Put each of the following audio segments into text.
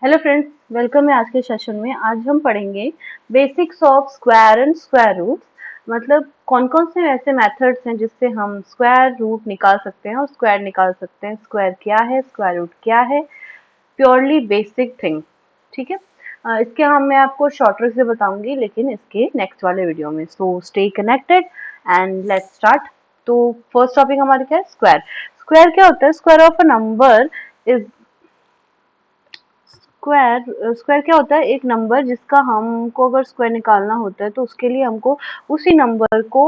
Hello friends, welcome है आज के सेशन में। आज हम पढ़ेंगे basics of square and square root. मतलब कौन कौन से ऐसे मेथड्स हैं जिससे हम स्क्वायर रूट निकाल सकते हैं और स्क्वायर निकाल सकते हैं। स्क्वायर क्या है, स्क्वायर रूट क्या है, प्योरली बेसिक थिंग। ठीक है। इसके मैं आपको शॉर्ट ट्रिक से बताऊंगी, लेकिन इसके नेक्स्ट वाले वीडियो में। So stay connected and let's start. तो फर्स्ट टॉपिक हमारा क्या है? स्क्वायर। स्क्वायर क्या होता है? Square of a number is square. Square क्या होता है? एक नंबर जिसका हमको अगर स्क्वायर निकालना होता है तो उसके लिए हमको उसी नंबर को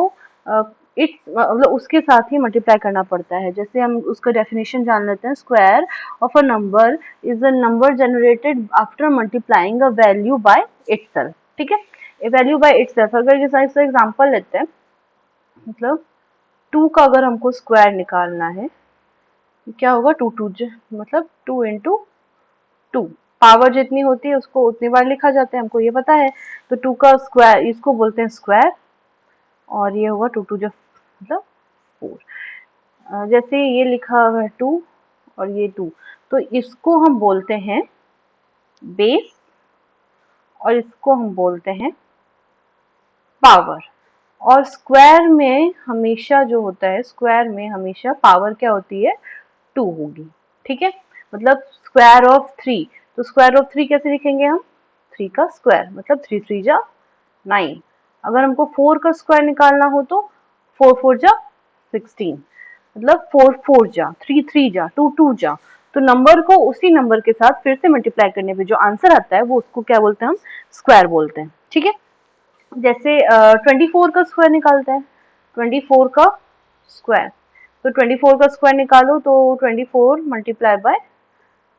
इट मतलब उसके साथ ही मल्टीप्लाई करना पड़ता है। जैसे हम उसका डेफिनेशन जान लेते हैं। Square of a number is a number generated after multiplying a value by itself. ठीक है, ए वैल्यू बाय इटसेल्फ। अगर जैसा इसका एग्जांपल लेते हैं, मतलब 2 का अगर हमको स्क्वायर निकालना है, क्या होगा? 2 2 मतलब 2 इंटू 2। पावर जितनी होती है उसको उतनी बार लिखा जाता है, हमको ये पता है। तो 2 का स्क्वायर इसको बोलते हैं स्क्वायर, और ये होगा 2 2 जो मतलब 4। जैसे ये लिखा हुआ है 2 और ये 2, तो इसको हम बोलते हैं बेस और इसको हम बोलते हैं पावर। और स्क्वायर में हमेशा जो होता है, स्क्वायर में हमेशा पावर क्या होती है? 2 होगी। ठीक है, मतलब स्क्वायर ऑफ 3, तो स्क्वायर ऑफ 3 कैसे लिखेंगे हम? 3 का स्क्वायर मतलब 3 3 जा 9। अगर हमको 4 का स्क्वायर निकालना हो तो 4 4 जा 16, मतलब 4 4 जा 3 3 जा 2 2 जा। तो नंबर को उसी नंबर के साथ फिर से मल्टीप्लाई करने पे जो आंसर आता है वो उसको क्या बोलते हैं? हम स्क्वायर बोलते हैं। ठीक है। जैसे 24 का स्क्वायर निकालते हैं। 24 का स्क्वायर, तो 24 का स्क्वायर निकालो तो 24 मल्टीप्लाई बाय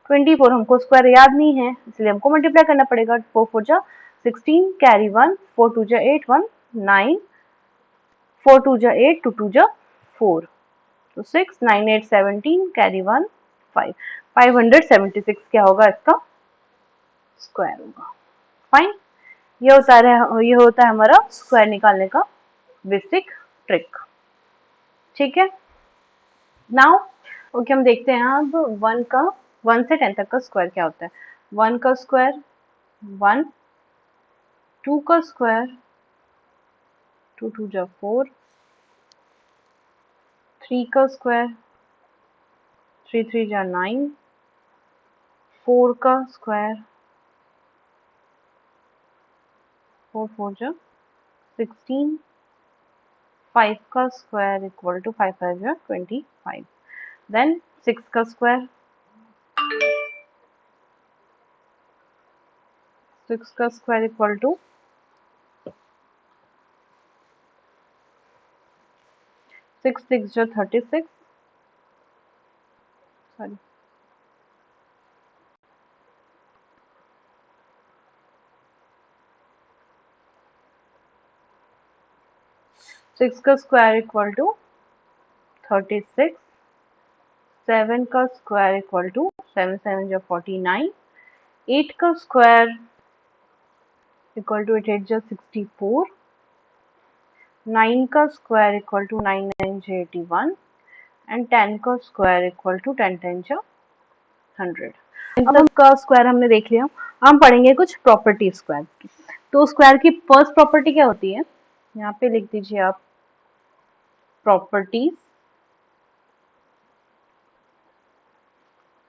24। हमको स्क्वायर याद नहीं है इसलिए हमको मल्टीप्लाई करना पड़ेगा। 4 4 जा 16, कैरी 1, 4 2 जा 8, 1 9, 4 2 जा 8, 2 2 जा 4, तो 6 9 8 17, कैरी 1 5। 576 क्या होगा? इसका स्क्वायर होगा। फाइन। ये होता है हमारा स्क्वायर निकालने का बेसिक ट्रिक। ठीक है। नाउ ओके, हम देखते हैं अब 1 से 10 तक का स्क्वायर क्या होता है। 1 का स्क्वायर 1, 2 का स्क्वायर 2 2 जा 4, 3 का स्क्वायर 3 3 जा 9, 4 का स्क्वायर 4 4 जा 16, 5 का स्क्वायर इक्वल टू 5 5 जा 25। देन 6 का स्क्वायर 6 का स्क्वायर इक्वल टू 6 6 जा 36, सॉरी 6 का स्क्वायर इक्वल टू 36, 7 का स्क्वायर इक्वल टू 7 7 जा 49, 8 का स्क्वायर इक्वल टू 8 8 जा 64, 9 का स्क्वायर इक्वल टू 9 9 जा 81, एंड 10 का स्क्वायर इक्वल टू 10 10 जा 100। अब हम का स्क्वायर हमने देख लिया। हम पढ़ेंगे कुछ प्रॉपर्टी स्क्वायर की। तो स्क्वायर की फर्स्ट प्रॉपर्टी क्या होती है? यहाँ पे लिख दीजिए आप, प्रॉपर्टी।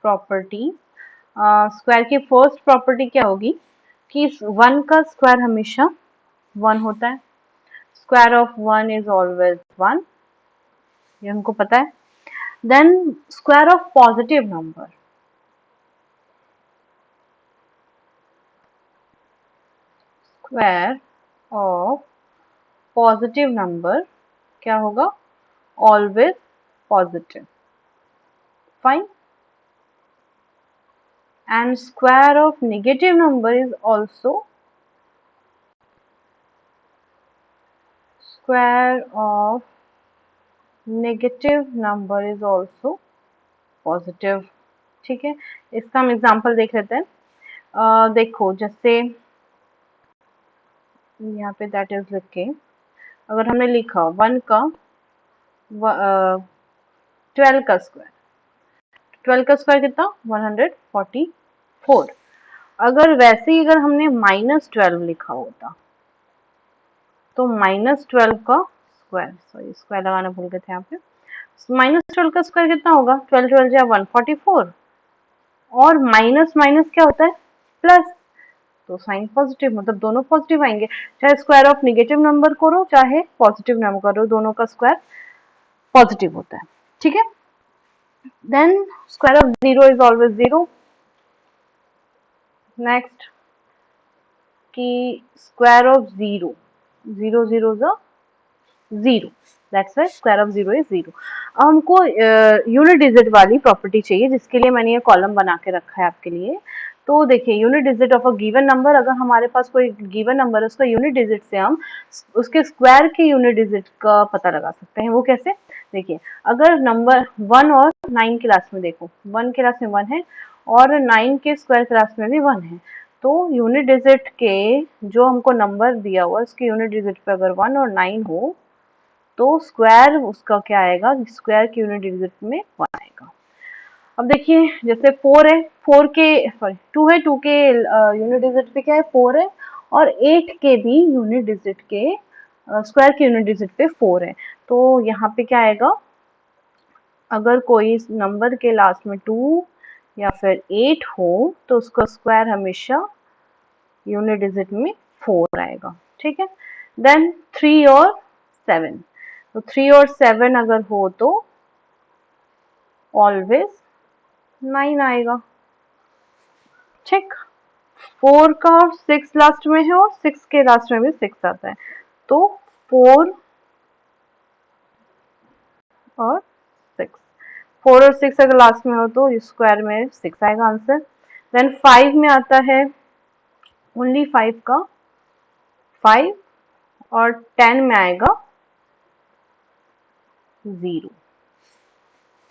प्रॉपर्टी स्क्वायर की फर्स्ट प्रॉपर्टी क्या होगी कि 1 का स्क्वायर हमेशा 1 होता है। स्क्वायर ऑफ 1 इज ऑलवेज 1, ये हमको पता है। Then square of positive number, square of positive number क्या होगा? Always positive. Fine. And square of negative number is also, square of negative number is also positive. ठीक है, इसका हम एग्जांपल देख लेते हैं। देखो जैसे यहाँ पे दैट इज लिख के, अगर हमने लिखा 1 का 12 का स्क्वायर, 12 का स्क्वायर कितना? 144। अगर वैसे ही अगर हमने -12 लिखा होता तो -12 का स्क्वायर, सॉरी स्क्वायर लगाना भूल गए थे यहाँ पे, -12 का स्क्वायर कितना होगा, 12 12 जा 144, और माइनस माइनस क्या होता है, प्लस, तो साइन पॉजिटिव, मतलब दोनों पॉजिटिव आएंगे, चाहे स्क्वायर ऑफ नेगेटिव नंबर करो चाहे पॉजिटिव नंबर करो, दोनों का स्क्वायर पॉजिटिव होता है, ठीक है। Then square of 0 is always 0। Next कि स्क्वायर ऑफ 0, 0 0 ज़ा 0, that's why square of 0 is 0। अब हमको यूनिट डिजिट वाली प्रॉपर्टी चाहिए, जिसके लिए मैंने ये कॉलम बना के रखा है आपके लिए। तो देखिए unit digit of a given number, अगर हमारे पास कोई गिवन नंबर है उसका यूनिट डिजिट से हम उसके स्क्वायर के यूनिट डिजिट का पता लगा सकते हैं। वो कैसे, देखिए अगर नंबर 1 और 9 क्लास में, देखो 1 क्लास में 1 है और 9 के स्क्वायर क्लास में भी 1 है, तो यूनिट डिजिट के जो हमको नंबर दिया हुआ उसके यूनिट डिजिट पे अगर 1 और 9 हो तो स्क्वायर उसका क्या आएगा, स्क्वायर की यूनिट डिजिट में 1 आएगा। अब देखिए जैसे 4 है, 4 के सॉरी 2 है, 2 के यूनिट डिजिट पे क्या है 4 है, और 8 के भी यूनिट डिजिट के स्क्वायर के यूनिट डिजिट पे 4 है, तो यहाँ पे क्या आएगा, अगर कोई नंबर के लास्ट में 2 या फिर 8 हो तो उसका स्क्वायर हमेशा यूनिट डिजिट में 4 आएगा, ठीक है। देन 3 और 7, तो 3 और 7 अगर हो तो ऑलवेज 9 आएगा, ठीक। 4 का 6 लास्ट में है और 6 के लास्ट में भी 6 आता है, तो 4 और 6, 4 और 6 अगर लास्ट में हो तो स्क्वायर में 6 आएगा आंसर। देन 5 में आता है ओनली 5 का 5, और 10 में आएगा 0,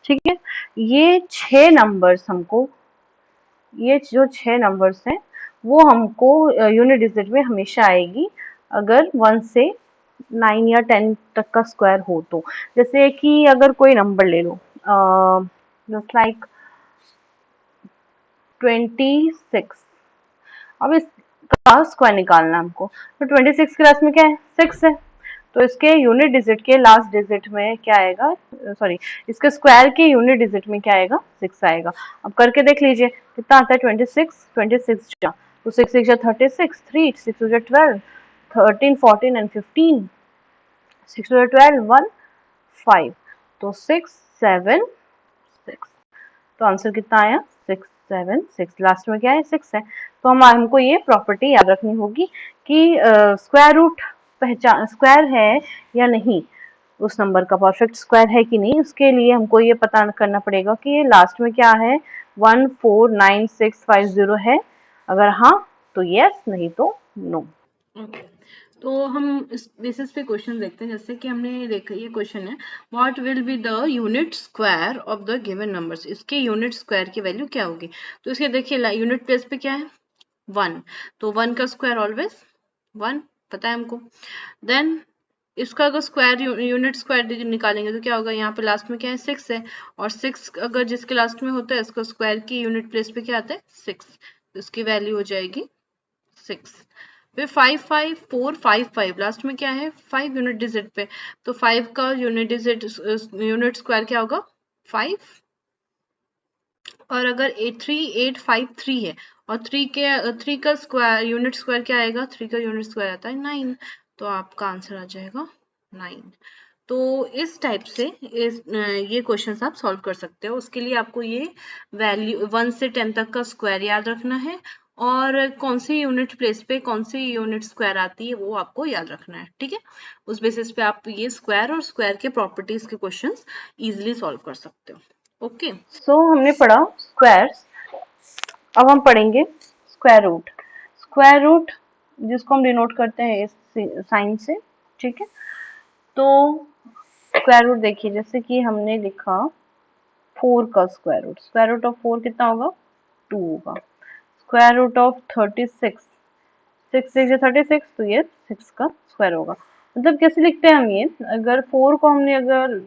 ठीक है। ये 6 नंबर्स हमको, ये जो 6 नंबर्स हैं वो हमको यूनिट डिजिट में हमेशा आएगी अगर 1 से 9 या 10 तक का स्क्वायर हो तो। जैसे कि अगर कोई नंबर ले लो जस्ट लाइक 26, अब इसका स्क्वायर निकालना हमको, तो 26 के लास्ट में क्या है 6 है, तो इसके यूनिट डिजिट के लास्ट डिजिट में क्या आएगा, सॉरी इसके स्क्वायर के यूनिट डिजिट में क्या आएगा 6 आएगा। अब करके देख लीजिए कितना आता है 26, 26 जा तो 6 6 जा 36, 3 6 जा 12, 13 14 एंड 15, 6 जा 12 1 5, तो 6 7 6, तो आंसर कितना आया 6 7 6, लास्ट में क्या है 6 है। तो हमको ये प्रॉपर्टी याद रखनी होगी कि स्क्वायर रूट पहचान स्क्वायर है या नहीं, उस नंबर का परफेक्ट स्क्वायर है कि नहीं, उसके लिए हमको ये पता करना पड़ेगा कि ये लास्ट में क्या है 149 650 है, अगर हाँ तो यस, नहीं तो नो। ओके, तो हम इस बेसिस पे क्वेश्चन देखते हैं। जैसे कि हमने देखा ये क्वेश्चन है, what will be the unit square of the given numbers, इसके यूनिट स्क्वायर की वैल्यू क्या होगी। तो इसके देखिए यूनिट प्लेस पे क्या है 1, तो 1 का स्क्वायर ऑलवेज 1 पता है हमको। देन इसका अगर स्क्वायर यूनिट स्क्वायर निकालेंगे तो क्या होगा, यहाँ पे लास्ट में क्या है 6 है, और 6 अगर जिसके लास्ट में होता है इसका स्क्वायर की यूनिट प्लेस पे क्या आता है 6, तो इसकी वैल्यू हो जाएगी 6। फिर 5 5 4 5 5 लास्ट में क्या है 5 यूनिट डिजिट पे, तो 5 का यूनिट डिजिट यूनिट स्क्वायर क्या होगा 5, और अगर 3 8 5 3 है और 3 का स्क्वायर यूनिट स्क्वायर क्या आएगा, 3 का यूनिट स्क्वायर आता है 9, तो आपका आंसर आ जाएगा 9। तो इस टाइप से ये क्वेश्चन आप सॉल्व कर सकते हो। उसके लिए आपको ये वैल्यू 1 से 10 तक का स्क्वायर याद रखना है, और कौन सी यूनिट प्लेस पे कौन सी यूनिट स्क्वायर आती है वो आपको याद रखना है, ठीक है। उस बेसिस पे आप ये स्क्वायर और स्क्वायर के प्रॉपर्टीज के क्वेश्चंस इजीली सॉल्व कर सकते हो। ओके, सो हमने पढ़ा स्क्वायर्स, अब हम पढ़ेंगे स्क्वायर रूट। स्क्वायर रूट जिसको हम डिनोट करते हैं इस साइन से, ठीक है। तो स्क्वायर रूट देखिए जैसे कि हमने लिखा 4 का स्क्वायर रूट ऑफ 4 कितना होगा 2 होगा। स्क्वायर रूट ऑफ 36, 6 6 36, तो ये 6 का स्क्वायर होगा। मतलब कैसे लिखते हैं हम ये, अगर 4 को हमने अगर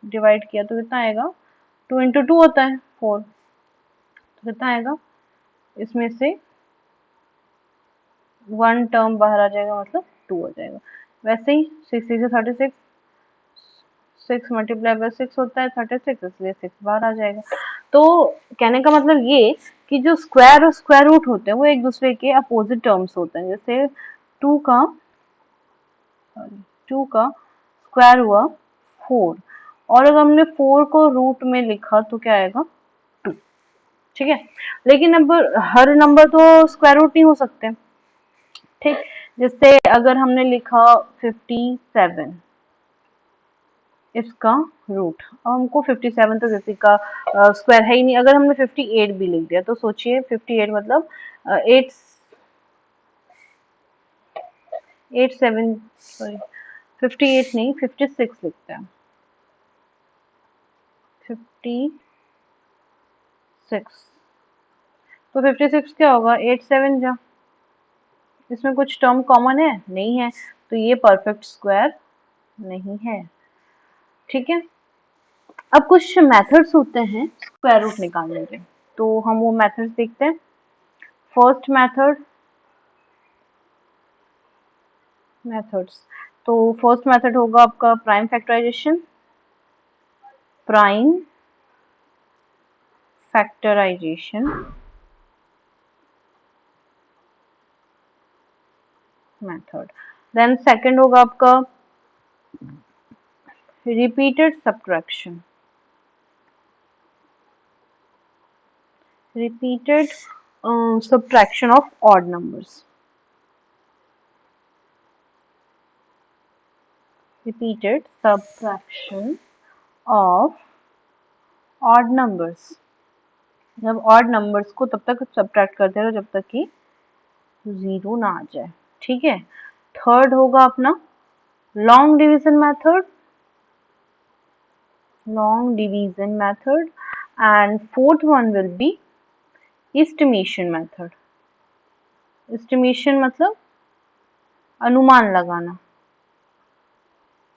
डिवाइड किया तो कितना आएगा, 2 इंटू 2 होता है 4, तो कितना आएगा इसमें से 1 टर्म बाहर आ जाएगा, मतलब 2 हो जाएगा। वैसे ही 6 से 36, 6 मल्टीप्लाई बाय 6 होता है 36, इसलिए 6 बाहर आ जाएगा। तो कहने का मतलब ये कि जो स्क्वायर और स्क्वायर रूट होते हैं वो एक दूसरे के अपोजिट टर्म्स होते हैं। जैसे 2 का 2 का स्क्वायर हुआ 4, और अगर हमने 4 को रूट में लिखा तो क्या आएगा 2। ठीक है, लेकिन अब हर नंबर तो स्क्वायर रूट नहीं हो सकते। ठीक, जैसे अगर हमने लिखा 57, इसका रूट, अब हमको 57 तो किसी का स्क्वायर है ही नहीं। अगर हमने 58 भी लिख दिया तो सोचिए 58 मतलब 8 7 सॉरी 58 नहीं 56 लिखते हैं। 56 तो 56 क्या होगा 8 7 जा, इसमें कुछ टर्म कॉमन है नहीं है, तो ये परफेक्ट स्क्वायर नहीं है। ठीक है, अब कुछ मेथड्स होते हैं स्क्वायर रूट निकालने के, तो हम वो मेथड्स देखते हैं। फर्स्ट मेथड्स, तो फर्स्ट मेथड होगा आपका prime factorisation. Prime factorisation method. Then second होगा आपका repeated subtraction. Repeated subtraction of odd numbers. Repeated subtraction of odd numbers. जब ऑड नंबर्स को तब तक सब्ट्रैक्ट करते रहो जब तक कि 0 ना आ जाए। ठीक है, थर्ड होगा अपना long division method. Long division method, and fourth one will be estimation method. Estimation मतलब अनुमान लगाना,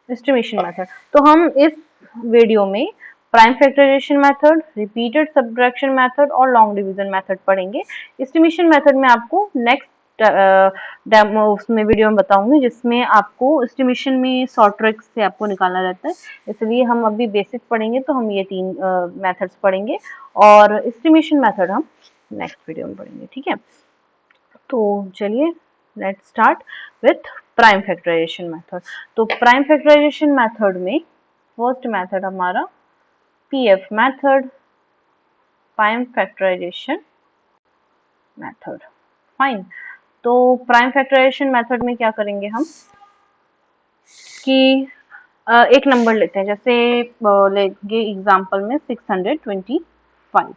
एस्टिमेशन मेथड। तो हम इस वीडियो में prime factorisation method, repeated subtraction method और लॉन्ग डिवीजन मेथड पढ़ेंगे। एस्टिमेशन मेथड में आपको नेक्स्ट डेमो उसमें वीडियो में बताऊंगी, जिसमें आपको एस्टिमेशन में शॉर्ट ट्रिक्स से आपको निकालना रहता है। इसलिए हम अभी बेसिक पढ़ेंगे, तो हम ये 3 मेथड्स पढ़ेंगे, और एस्टिमेशन मेथड हम नेक्स्ट वीडियो में पढ़ेंगे। ठीक है, तो चलिए let's start with prime factorisation method. तो प्राइम फैक्टराइजेशन मेथड में फर्स्ट मेथड हमारा PF method, prime factorisation method. Fine, तो प्राइम फैक्टराइजेशन मेथड में क्या करेंगे हम कि एक नंबर लेते हैं, जैसे लेंगे एग्जांपल में 625।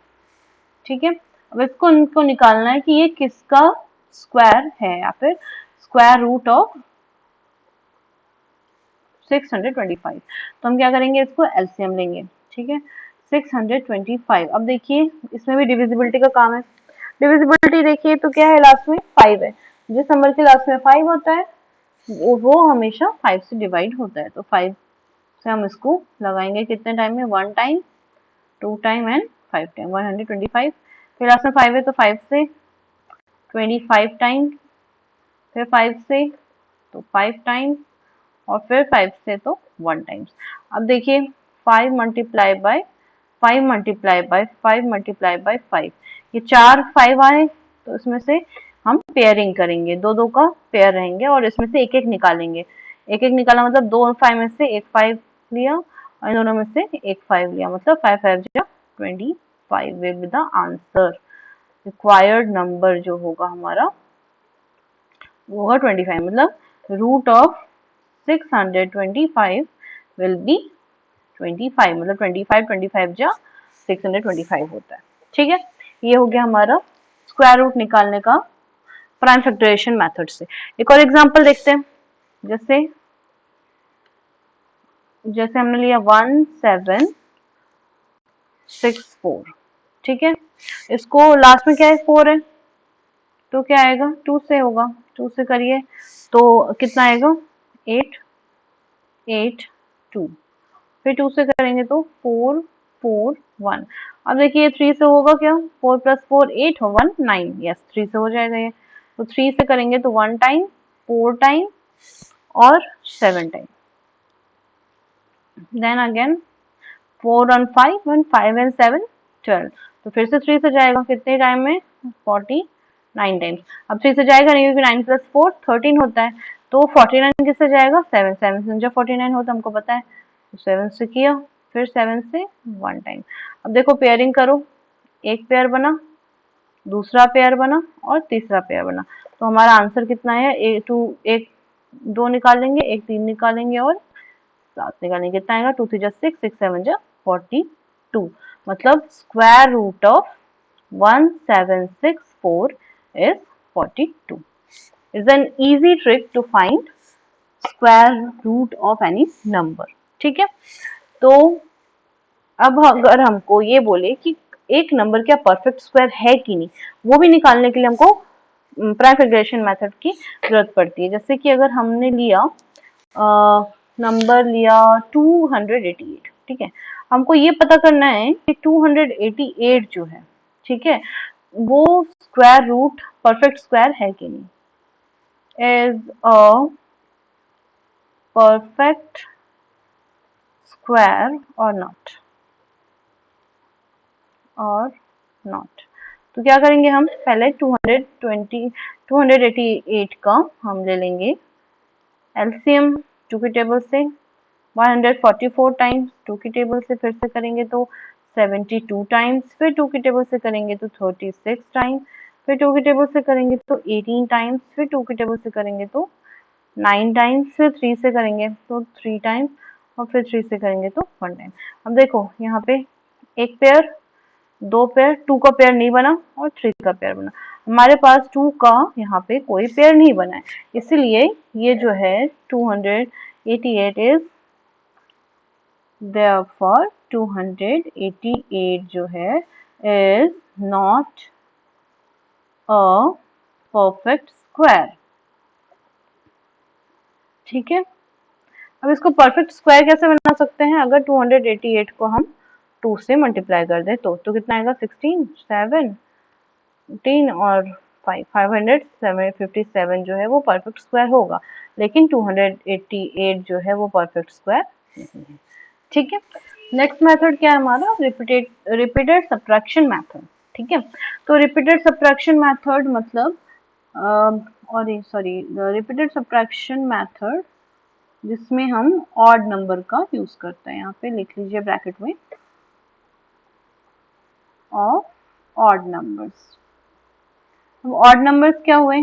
ठीक है, अब इसको इनको निकालना है कि ये किसका स्क्वायर है या फिर स्क्वायर रूट ऑफ 625। तो हम क्या करेंगे, इसको एलसीएम लेंगे। ठीक है, 625। अब देखिए इसमें भी डिविजिबिलिटी का काम है। डिविजिबिलिटी देखिए तो क्या है, लास्ट में 5 है। जिस नंबर के लास्ट में 5 होता है वो हमेशा 5 से डिवाइड होता है। तो 5 से हम इसको लगाएंगे कितने टाइम में, 1 टाइम, 2 टाइम एंड 5 टाइम, 125। फिर लास्ट में 5 है तो 5 से 25 टाइम, फिर 5 से तो 5 टाइम, और फिर 5 से तो 1 टाइम्स। अब देखिए 5 multiply by 5 multiply by 5 multiply by 5, ये 4 5 आए, तो इसमें से हम पेयरिंग करेंगे, दो दो का पेयर रहेंगे और इसमें से एक एक निकालेंगे। एक एक निकाला मतलब 2 5 में से एक 5 लिया, और इन दोनों में से एक 5 लिया, मतलब 5 5 जा 25 will be the answer. Required number जो होगा हमारा वो होगा 25, मतलब रूट ऑफ 625 will be 25, मतलब 25 25 जा 625 होता है। ठीक है, ये हो गया हमारा स्क्वायर रूट निकालने का प्राइम फैक्टराइजेशन मेथड से। एक और एग्जांपल देखते हैं, जैसे जैसे हमने लिया 1764। ठीक है, इसको लास्ट में क्या है 4 है, तो क्या आएगा 2 से होगा, 2 से करिए तो कितना आएगा 8 8 2, फिर 2 से करेंगे तो 4 4 1। अब देखिए 3 से होगा क्या, 4 + 4 8 और 1 9, यस 3 से हो जाएगा ये। तो 3 से करेंगे तो 1 टाइम, 4 टाइम और 7 टाइम। देन अगेन 4 और 5 and 5 and 7 12। तो फिर से 3 से जाएगा कितने टाइम में, 49 टाइम्स। अब 3 से जाएगा नहीं क्योंकि 9 + 4 13 होता है, तो 49 किससे जाएगा, 7 से जब 49 होता हमको पता है, तो 7 से किया, फिर 7 से 1 टाइम। अब देखो पेयरिंग करो, एक पेयर बना, दूसरा पेयर बना और तीसरा पेयर बना, तो हमारा आंसर कितना है, एक 2 निकालेंगे, एक 3 निकालेंगे और 7 निकालेंगे, कितना आएगा, 2 3 6 6 7 42। मतलब square root of 1764 is 42। Is an easy trick to find square root of any number. ठीक है, तो अब अगर हमको ये बोले कि एक नंबर क्या परफेक्ट स्क्वायर है कि नहीं, वो भी निकालने के लिए हमको प्राइम फिगरेशन मेथड की जरूरत पड़ती है। जैसे कि अगर हमने लिया नंबर लिया 288, ठीक है, हमको ये पता करना है कि 288 जो है, ठीक है, वो स्क्वायर रूट परफेक्ट स्क्वायर है कि नहीं, इज अ परफेक्ट स्क्वायर और नॉट, और नॉट। तो क्या करेंगे हम, पहले 288 का हम ले लेंगे एलसीएम 2 की टेबल से, 144 टाइम्स 2 की टेबल से फिर से करेंगे तो 72 टाइम्स, फिर 2 की टेबल से करेंगे तो 36 टाइम्स, फिर 2 की टेबल से करेंगे तो 18 टाइम्स, फिर 2 की टेबल से करेंगे तो 9 टाइम्स, फिर 3 से करेंगे तो 3 टाइम्स और फिर 3 से करेंगे तो 1 टाइम। अब देखो यहाँ पे एक पेयर, दो पेयर, 2 का पेयर नहीं बना और 3 का पेयर बना, हमारे पास 2 का यहाँ पे कोई पेयर नहीं बना है, इसलिए ये जो है 288 इज therefore 288 जो है is not a perfect square। ठीक है, अब इसको परफेक्ट स्क्वायर कैसे बना सकते हैं, अगर 288 को हम 2 से मल्टीप्लाई कर दें तो कितना आएगा, 16 7 3 और 5 557 जो है वो परफेक्ट स्क्वायर होगा, लेकिन 288 जो है वो परफेक्ट स्क्वायर नहीं है। ठीक है, नेक्स्ट मेथड क्या है हमारा, रिपीटेड सब्ट्रैक्शन मेथड। ठीक है, तो रिपीटेड सब्ट्रैक्शन मेथड मतलब और सॉरी रिपीटेड सब्ट्रैक्शन मेथड जिसमें हम ऑड नंबर का यूज करते हैं, यहाँ पे लिख लीजिए ब्रैकेट में, ऑफ ऑड नंबर्स। अब ऑड नंबर्स क्या हुए,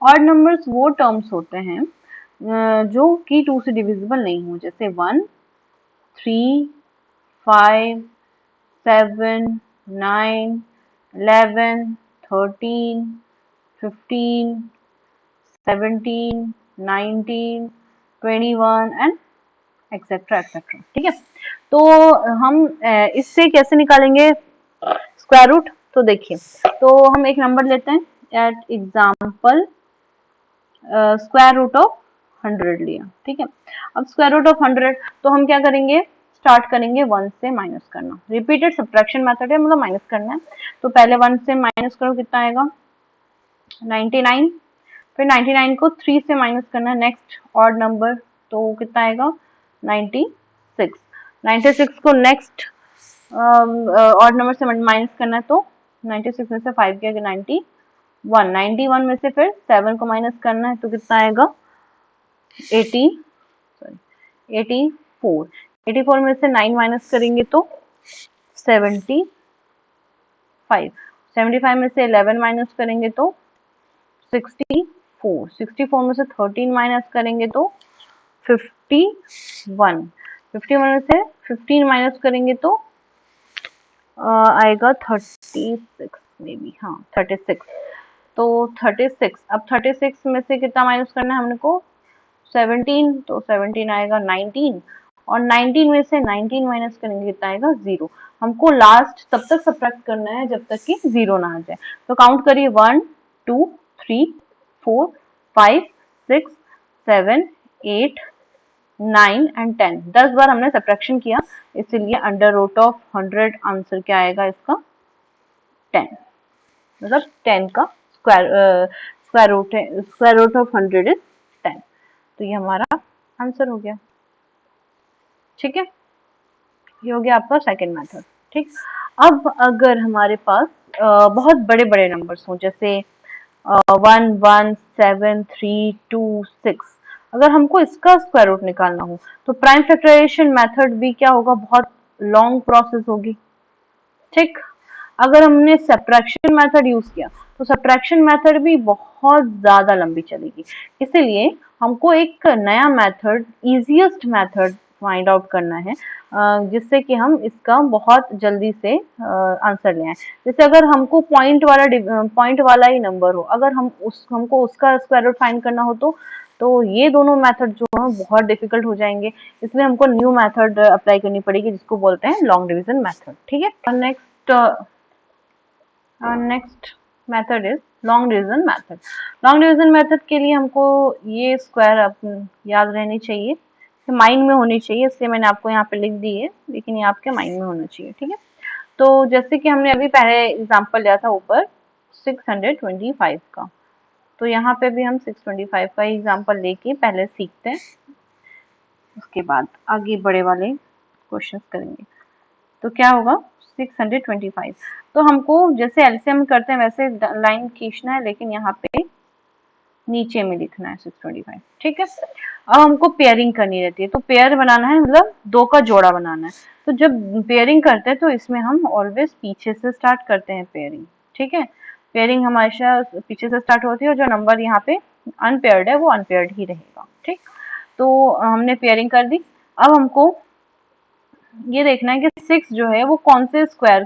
ऑड नंबर्स वो टर्म्स होते हैं जो कि 2 से डिविजिबल नहीं हो, जैसे 1 3 5 7 9 11 13 15 17 19 21 एंड एक्सेट्रा एक्सेट्रा। ठीक है, तो हम इससे कैसे निकालेंगे स्क्वायर रूट, तो देखिए, तो हम एक नंबर लेते हैं at example square root of 100 लिया। ठीक है, अब स्क्वायर रूट ऑफ 100, तो हम क्या करेंगे, स्टार्ट करेंगे 1 से माइनस करना, रिपीटेड सब्ट्रैक्शन मेथड है, मतलब माइनस करना है, तो पहले 1 से माइनस करो, कितना आएगा 99, फिर 99 को 3 से माइनस करना है, नेक्स्ट ऑड नंबर, तो कितना आएगा 96, 96 को नेक्स्ट ऑड नंबर से माइनस करना है, तो 96 में से 5 गया 91, 91 में से फिर 7 को माइनस करना है, तो कितना आएगा 84, 84 में से 9 माइनस करेंगे तो 75, 75 में से 11 माइनस करेंगे तो 64, 64 में से 13 माइनस करेंगे तो 51, 51 में से 15 माइनस करेंगे तो आएगा 36 मे बी, हाँ 36, तो 36, अब 36 में से कितना माइनस करना है हमने को 17, तो 17 आएगा 19, और 19 में से 19 माइनस करेंगे कितना आएगा 0। हमको लास्ट तब तक सब्ट्रैक्ट करना है जब तक कि 0 ना आ जाए, तो काउंट करिए 1 2 3 4 5 6 7 8 9 एंड 10, 10 बार हमने सब्ट्रैक्शन किया, इसीलिए अंडर रूट ऑफ 100 आंसर क्या आएगा इसका 10, मतलब 10 का स्क्वायर रूट है, स्क्वायर रूट ऑफ 100 इज 10। तो ये हमारा आंसर हो गया। ठीक है, ये हो गया आपका सेकंड मेथड। ठीक, अब अगर हमारे पास बहुत बड़े बड़े नंबर्स हों, जैसे 1 1 7 3 2 6, अगर हमको इसका स्क्वायर रूट निकालना हो तो प्राइम फैक्टराइजेशन मेथड भी क्या होगा, बहुत लॉन्ग प्रोसेस होगी। ठीक, अगर हमने सब्ट्रैक्शन मेथड यूज किया तो सब्ट्रैक्शन मेथड भी बहुत ज्यादा लंबी चलेगी। इसीलिए हमको एक नया method, easiest method find out करना है, जिससे कि हम इसका बहुत जल्दी से आंसर ले आए। जैसे अगर हमको पॉइंट वाला ही नंबर हो, अगर हमको उसका स्क्वायर रूट फाइंड करना हो तो ये दोनों मेथड जो है बहुत डिफिकल्ट हो जाएंगे। इसलिए हमको न्यू मेथड अप्लाई करनी पड़ेगी, जिसको बोलते हैं लॉन्ग डिवीजन मेथड। ठीक है, next method is long division method. Long division method के लिए हमको ये स्क्वायर याद रहनी चाहिए, माइंड में होनी चाहिए, इसलिए मैंने आपको यहाँ पे लिख दी है, लेकिन ये आपके माइंड में होना चाहिए। ठीक है, तो जैसे कि हमने अभी पहले एग्जांपल लिया था ऊपर 625 का, तो यहाँ पे भी हम 625 का एग्जांपल लेके पहले सीखते हैं, उसके बाद आगे बड़े वाले क्वेश्चंस करेंगे। तो क्या होगा 625, तो हमको जैसे एलसीएम करते हैं वैसे लाइन खींचना है, लेकिन यहाँ पे नीचे में लिखना है 625। ठीक है, अब हमको पेयरिंग करनी रहती है, तो पेयर बनाना है, मतलब दो का जोड़ा बनाना है। तो जब पेयरिंग करते हैं तो इसमें हम ऑलवेज पीछे से स्टार्ट करते हैं पेयरिंग। ठीक है, पेयरिंग हमेशा पीछे से स्टार्ट होती है, और जो नंबर यहाँ पे अनपेयर्ड है वो अनपेयर्ड ही रहेगा। ठीक, तो हमने पेयरिंग कर दी। अब हमको ये देखना है कि 6 जो है वो कौन से स्क्वायर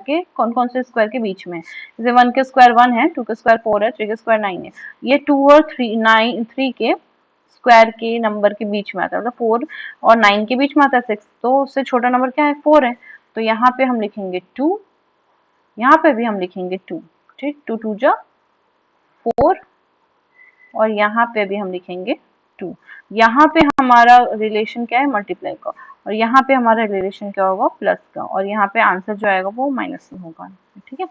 के बीच में है। जैसे 1 के स्क्वायर 1 है, 2 के स्क्वायर 4 है, 3 के स्क्वायर 9 है। ये 2 और 3 के स्क्वायर के नंबर के बीच में आता है, मतलब 4 और 9 के बीच में आता है 6, तो उससे छोटा नंबर क्या है, 4 है। तो यहाँ पे हम लिखेंगे 2, यहाँ पे भी हम लिखेंगे 2। ठीक, 2 2 जा 4, और यहाँ पे भी हम लिखेंगे 2। यहाँ पे हमारा रिलेशन क्या है, मल्टीप्लाई का, और यहाँ पे हमारा रिलेशन क्या होगा, प्लस का, और यहाँ पे आंसर जो आएगा वो माइनस में होगा। ठीक है,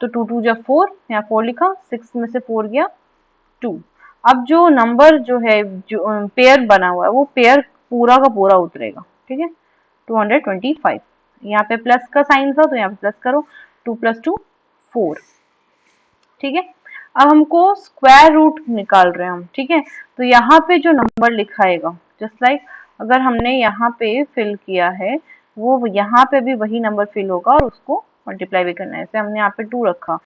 तो 2 2 जा 4, यहाँ 4 लिखा, 6 में से 4 गया 2। अब जो नंबर जो है, जो पेयर बना हुआ है, वो पेयर पूरा का पूरा उतरेगा। ठीक है, 225, यहाँ पे प्लस का साइन था तो यहाँ पे प्लस करो, 2 + 2 4। ठीक है, अब हमको स्क्वायर रूट निकाल रहे हैं हम। ठीक है, तो यहाँ पे जो नंबर लिखाएगा, जस्ट लाइक अगर हमने यहाँ पे फिल किया है, वो यहाँ पे भी वही नंबर फिल होगा, और उसको मल्टीप्लाई भी करना है। जैसे हमने यहाँ पे 2 रखा,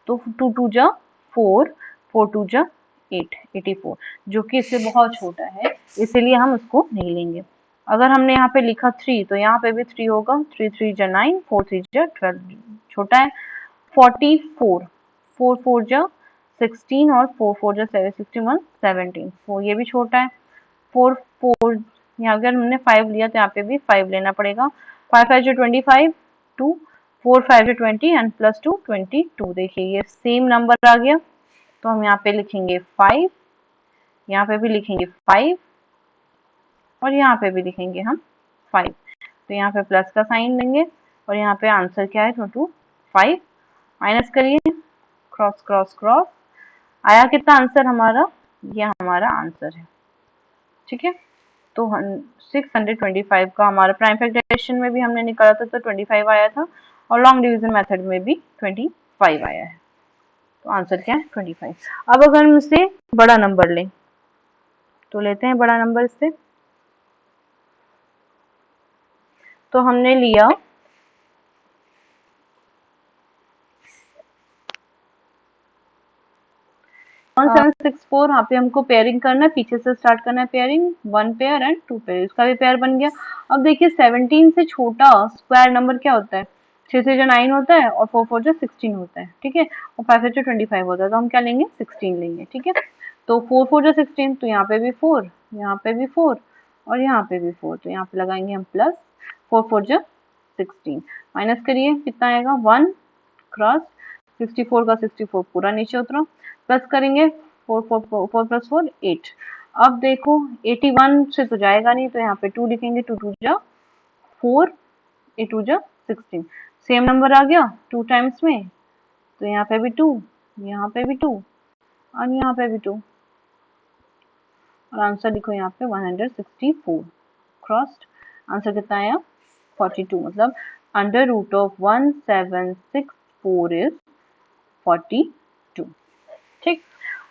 तो 2 2 जा 4, 4 2 जा 8, 84, जो कि इससे बहुत छोटा है, इसीलिए हम उसको नहीं लेंगे। अगर हमने यहाँ पे लिखा 3, तो यहाँ पे भी 3 होगा, 3 3 जा 9, 4 3 जा 12, छोटा है। 44, 4 4 जा 16, और 4 4 जा 61, 17, 4 ये भी छोटा है। 4 4 यहाँ अगर हमने 5 लिया तो यहाँ पे भी 5 लेना पड़ेगा। 5 5 जो 25, 2, 4 5 जो 20, एंड प्लस 2 22। देखिए ये सेम नंबर आ गया, तो हम यहाँ पे लिखेंगे 5, यहाँ पे भी लिखेंगे 5, और यहाँ पे भी लिखेंगे हम 5। तो यहाँ पे प्लस का साइन लेंगे, और यहाँ पे आंसर क्या है 25। माइनस करिए, क्रॉस क्रॉस क्रॉस, आया कितना आंसर हमारा, ये हमारा आंसर है। ठीक है, तो 625 का हमारा प्राइम फैक्टराइजेशन में भी हमने निकाला था तो 25 आया था, और लॉन्ग डिवीजन मेथड में भी 25 आया है। तो आंसर क्या है 25। अब अगर हम इससे बड़ा नंबर लें, तो लेते हैं बड़ा नंबर इससे। तो हमने लिया 1764, यहाँ पे हमको पेयरिंग करना है, पीछे से स्टार्ट करना है पेयरिंग, 1 पेयर एंड 2 पेयर, इसका भी पेयर बन गया। अब देखिए 17 से छोटा स्क्वायर नंबर क्या होता है, 6 से जो 9 होता है, और 4 4 जो 16 होता है। ठीक है, और 5 5 जो 25 होता है, तो हम क्या लेंगे 16 लेंगे। ठीक है, तो 4 4 जो 16, तो यहाँ पे भी 4, यहाँ पे भी 4, और यहाँ पे भी 4, तो यहाँ पे लगाएंगे हम प्लस, 4 4 जो 16, माइनस करिए कितना आएगा 1, क्रॉस 64 का 64 पूरा नीचे उतरा, प्लस करेंगे 4 + 4 8। अब देखो 81 से तो जाएगा नहीं, तो यहाँ पे 2 लिखेंगे, 2 2 जा 4, 8 2 जा 16, सेम नंबर आ गया 2 टाइम्स में, तो यहाँ पे भी 2, यहाँ पे भी 2, और यहाँ पे भी 2 और आंसर लिखो यहाँ पे 164 क्रॉस्ड। आंसर कितना आया 42, मतलब अंडर रूट ऑफ 1764 इज 42। ठीक,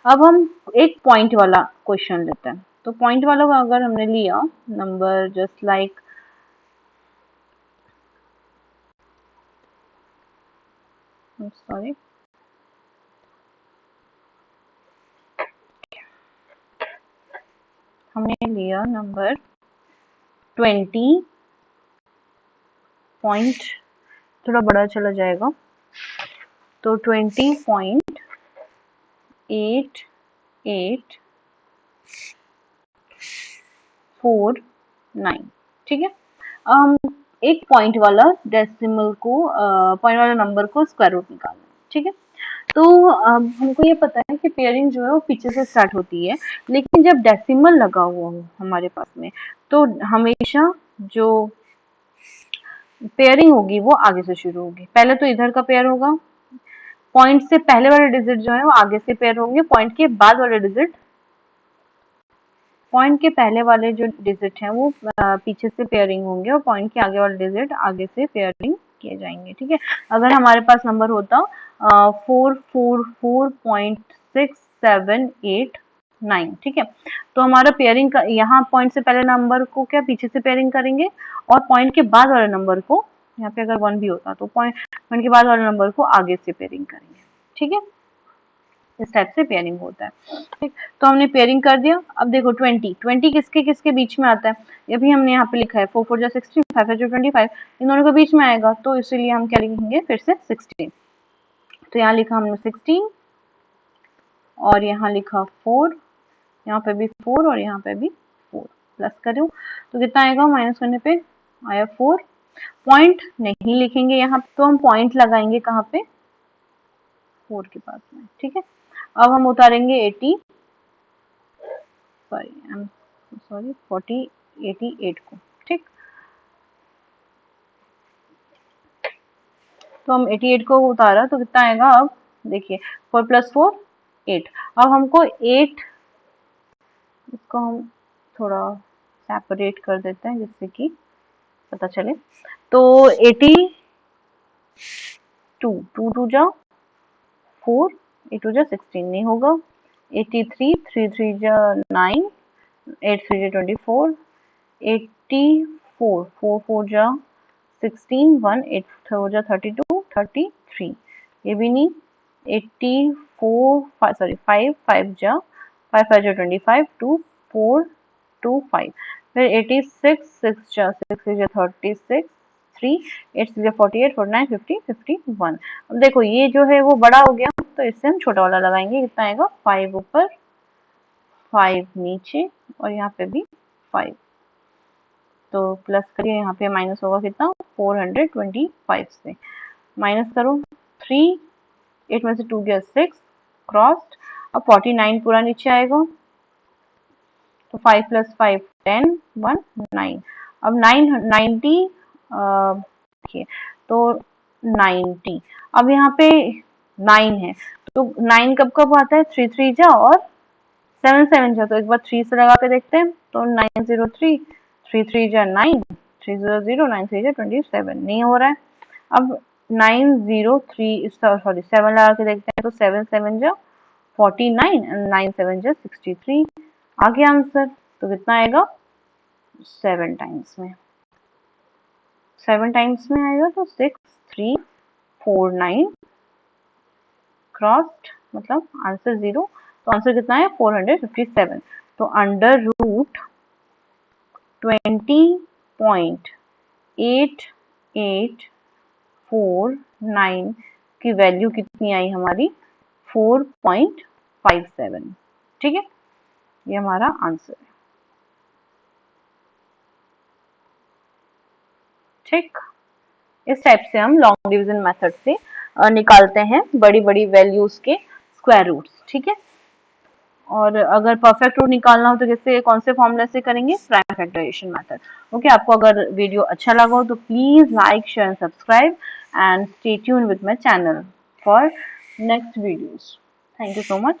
अब हम एक पॉइंट वाला क्वेश्चन लेते हैं। तो पॉइंट वाला का अगर हमने लिया नंबर जस्ट लाइक सॉरी हमने लिया नंबर 20 पॉइंट, थोड़ा बड़ा चला जाएगा, तो 20.8849। ठीक है, हम एक पॉइंट वाला डेसिमल को पॉइंट वाला नंबर को स्क्वायर रूट निकालना है। ठीक है, तो हमको ये पता है कि पेयरिंग जो है वो पीछे से स्टार्ट होती है, लेकिन जब डेसिमल लगा हुआ हो हमारे पास में तो हमेशा जो पेयरिंग होगी वो आगे से शुरू होगी। पहले तो इधर का पेयर होगा, पॉइंट से पहले वाले डिजिट जो है वो आगे से पेयर होंगे, पॉइंट के बाद वाले डिजिट, पॉइंट के पहले वाले जो डिजिट हैं वो पीछे से पेयरिंग होंगे और पॉइंट के आगे वाले डिजिट आगे से पेयरिंग किए जाएंगे। ठीक है, अगर हमारे पास नंबर होता 444.6789, ठीक है, तो हमारा पेयरिंग का यहाँ पॉइंट से पहले नंबर को क्या पीछे से पेयरिंग करेंगे और पॉइंट के बाद वाले नंबर को, यहाँ पे अगर 1 भी होता तो पॉइंट के बाद वाले नंबर को आगे से पेयरिंग करेंगे। ठीक है, इस टाइप से पेयरिंग होता है। ठीक, तो हमने पेयरिंग कर दिया। अब देखो 20 किसके किसके बीच में आता है, ये भी हमने यहाँ पे लिखा है 4 4 जा 16, 5 5 जा 25, इन दोनों के बीच में आएगा, तो इसीलिए हम क्या लिखेंगे फिर से 16। तो यहाँ लिखा हमने 16 और यहाँ लिखा 4, यहाँ पे भी 4 और यहाँ पे भी 4, प्लस करो तो कितना आएगा, माइनस करने पे आया 4। पॉइंट नहीं लिखेंगे यहाँ, तो हम पॉइंट लगाएंगे कहाँ पे, 4 के पास में। ठीक है, अब हम उतारेंगे 88 को। ठीक, तो हम 88 को उतारा तो कितना आएगा, अब देखिए 4 + 4 8। अब हमको 8, इसको हम थोड़ा सेपरेट कर देते हैं जिससे कि पता चले। तो 82, 2 2 जा 4, 8 2 जा 16 नहीं होगा, 83, 3 3 जा 9, 8 3 जा 24, 84, 4 4 जा 16, 1 8 4 जा 32, 33, ये भी नहीं, 84 सॉरी 5 5 जा 5 5 जा 25, 2 4 2 5, फिर 86 6 जा 6 6 जा 36, 3 8 6 जा 48 49 50 51। अब देखो ये जो है वो बड़ा हो गया, तो इससे हम छोटा वाला लगाएंगे, कितना आएगा 5 ऊपर 5 नीचे और यहाँ पे भी 5, तो प्लस करिए, यहाँ पे माइनस होगा कितना 425 से, माइनस करो 3, 8 में से 2 गया 6 क्रॉस्ड। अब 49 पूरा नीचे आएगा, तो 5 + 5 10 1 9। अब 90 देखिए, तो 90, अब यहाँ पे 9 है, तो 9 कब कब आता है, 3 3 जा और 7 7 जा, तो एक बार 3 से लगा के देखते हैं, तो 903, 3 3 जा 9, 3 0 0, 9 3 जा 27, नहीं हो रहा है। अब 903 सॉरी 7 लगा के देखते हैं, तो 7 7 जा 49 एंड 9 7 जा 63, आ गया आंसर। तो कितना आएगा 7 टाइम्स में, 7 टाइम्स में आएगा, तो 6349 क्रॉस्ड, मतलब आंसर 0, तो आंसर कितना है 457। तो अंडर रूट 20.8849 की वैल्यू कितनी आई हमारी 4.57। ठीक है, ये हमारा आंसर है। ठीक, इस टाइप से हम लॉन्ग डिवीजन मेथड से निकालते हैं बड़ी बड़ी वैल्यूज के स्क्वायर रूट्स। ठीक है, और अगर परफेक्ट रूट निकालना हो तो जैसे कौन से फॉर्मूला से करेंगे, प्राइम फैक्टराइजेशन मेथड। ओके, आपको अगर वीडियो अच्छा लगा हो तो please like share and subscribe and stay tune with my channel for next videos. Thank you so much.